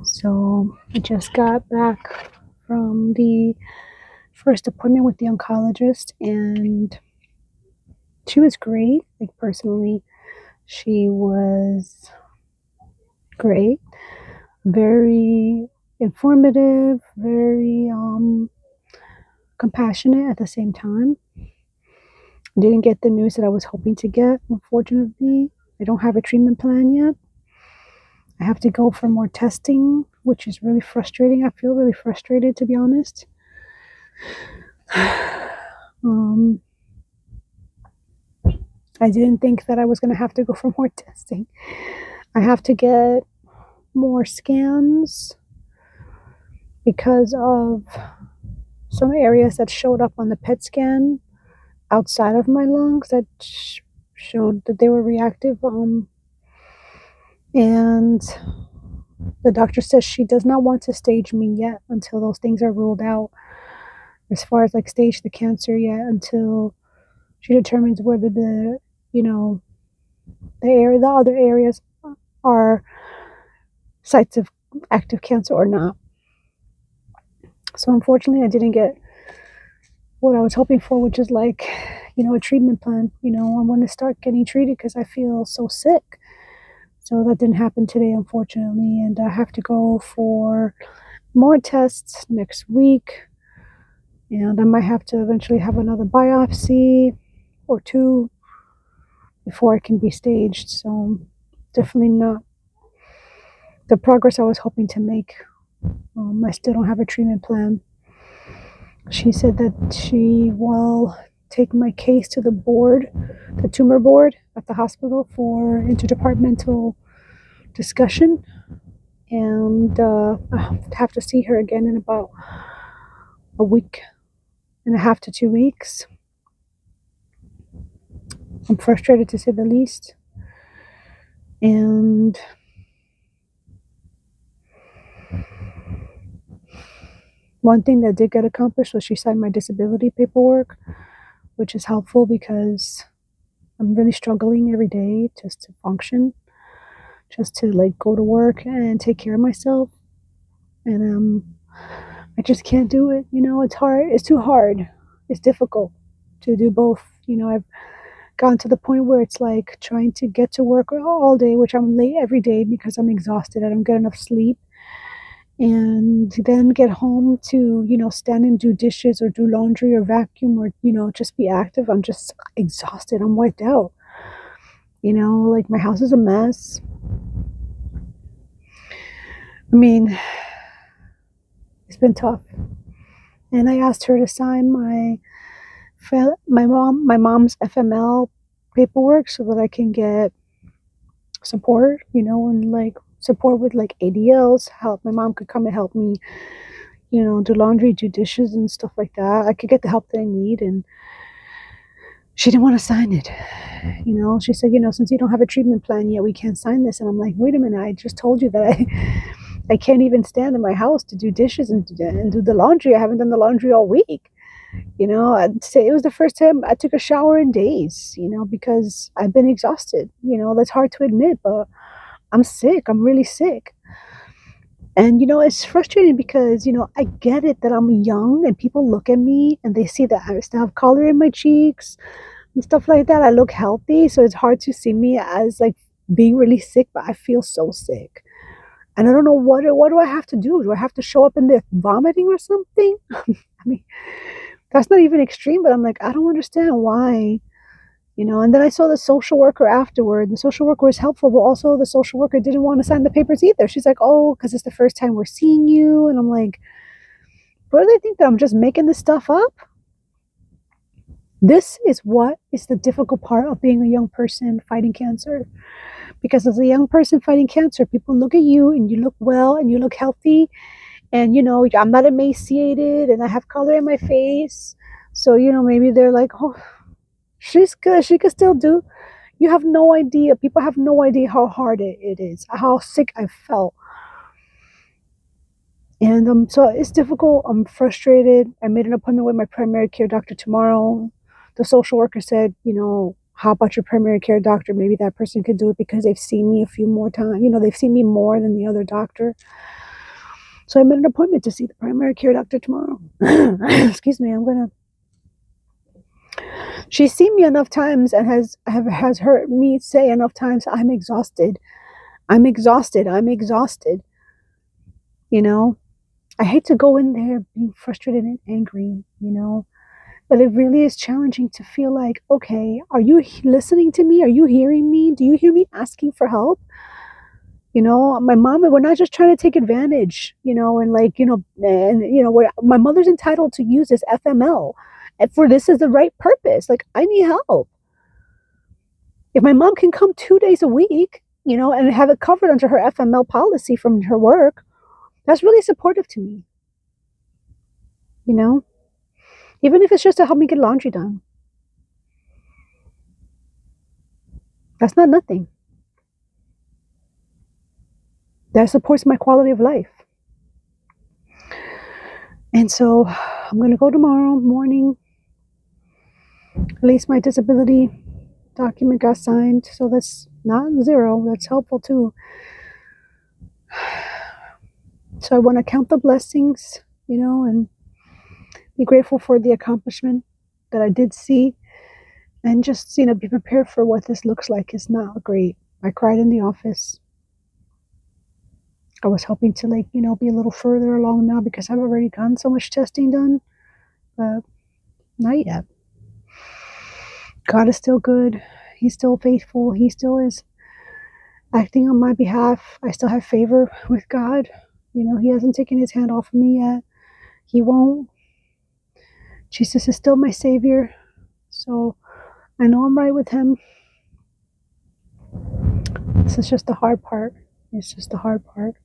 So I just got back from the first appointment with the oncologist, and she was great. Like, personally, she was great, very informative, very compassionate at the same time. Didn't get the news that I was hoping to get, unfortunately. I don't have a treatment plan yet. I have to go for more testing, which is really frustrating. I feel really frustrated, to be honest. um, I didn't think that I was going to have to go for more testing. I have to get more scans because of some areas that showed up on the PET scan outside of my lungs that showed that they were reactive. And the doctor says she does not want to stage me yet until those things are ruled out, as far as like stage the cancer yet, until she determines whether you know, the other areas are sites of active cancer or not. So unfortunately, I didn't get what I was hoping for, which is like, a treatment plan. I want to start getting treated because I feel so sick. So that didn't happen today, unfortunately, and I have to go for more tests next week, and I might have to eventually have another biopsy or two before I can be staged. So definitely not the progress I was hoping to make. I still don't have a treatment plan. She said that she will take my case to the board, the tumor board at the hospital, for interdepartmental discussion. And I have to see her again in about a week and a half to 2 weeks. I'm frustrated, to say the least. And one thing that did get accomplished was she signed my disability paperwork, which is helpful because I'm really struggling every day just to function, just to like go to work and take care of myself. And I just can't do it. It's hard. It's too hard. It's difficult to do both. I've gotten to the point where it's like trying to get to work all day, which I'm late every day because I'm exhausted. I don't get enough sleep. And then get home to, stand and do dishes or do laundry or vacuum or, just be active. I'm just exhausted. I'm wiped out. Like, my house is a mess. I mean, it's been tough. And I asked her to sign my mom's FML paperwork so that I can get support, and like support with like ADLs, help. My mom could come and help me, do laundry, do dishes and stuff like that. I could get the help that I need. And she didn't want to sign it. She said, since you don't have a treatment plan yet, we can't sign this. And I'm like, wait a minute, I just told you that I can't even stand in my house to do dishes and do the laundry. I haven't done the laundry all week. I'd say it was the first time I took a shower in days, because I've been exhausted. That's hard to admit, but I'm sick. I'm really sick. And, it's frustrating because, I get it that I'm young and people look at me and they see that I still have color in my cheeks and stuff like that. I look healthy. So it's hard to see me as like being really sick, but I feel so sick. And I don't know what do I have to do? Do I have to show up in there vomiting or something? I mean, that's not even extreme, but I'm like, I don't understand why. And then I saw the social worker afterward. The social worker was helpful, but also the social worker didn't want to sign the papers either. She's like, oh, because it's the first time we're seeing you. And I'm like, bro, they think that I'm just making this stuff up? This is what is the difficult part of being a young person fighting cancer. Because as a young person fighting cancer, people look at you and you look well and you look healthy. And, I'm not emaciated and I have color in my face. So, maybe they're like, oh, she's good. She could still do. You have no idea. People have no idea how hard it is, how sick I felt. And so it's difficult. I'm frustrated. I made an appointment with my primary care doctor tomorrow. The social worker said, how about your primary care doctor? Maybe that person could do it because they've seen me a few more times. They've seen me more than the other doctor. So I made an appointment to see the primary care doctor tomorrow. Excuse me. She's seen me enough times and has heard me say enough times, I'm exhausted. I'm exhausted. I'm exhausted. You know, I hate to go in there being frustrated and angry, but it really is challenging to feel like, okay, are you listening to me? Are you hearing me? Do you hear me asking for help? My mom, we're not just trying to take advantage, and my mother's entitled to use this FML. And for this is the right purpose. Like, I need help. If my mom can come 2 days a week, and have it covered under her FML policy from her work, that's really supportive to me, you know? Even if it's just to help me get laundry done. That's not nothing. That supports my quality of life. And so I'm going to go tomorrow morning. At least my disability document got signed. So that's not zero. That's helpful too. So I want to count the blessings, and be grateful for the accomplishment that I did see. And just, be prepared for what this looks like. It's not great. I cried in the office. I was hoping to be a little further along now because I've already gotten so much testing done, but not yet. God is still good. He's still faithful. He still is acting on my behalf. I still have favor with God. He hasn't taken his hand off of me yet. He won't. Jesus is still my savior. So I know I'm right with him. This is just the hard part. It's just the hard part.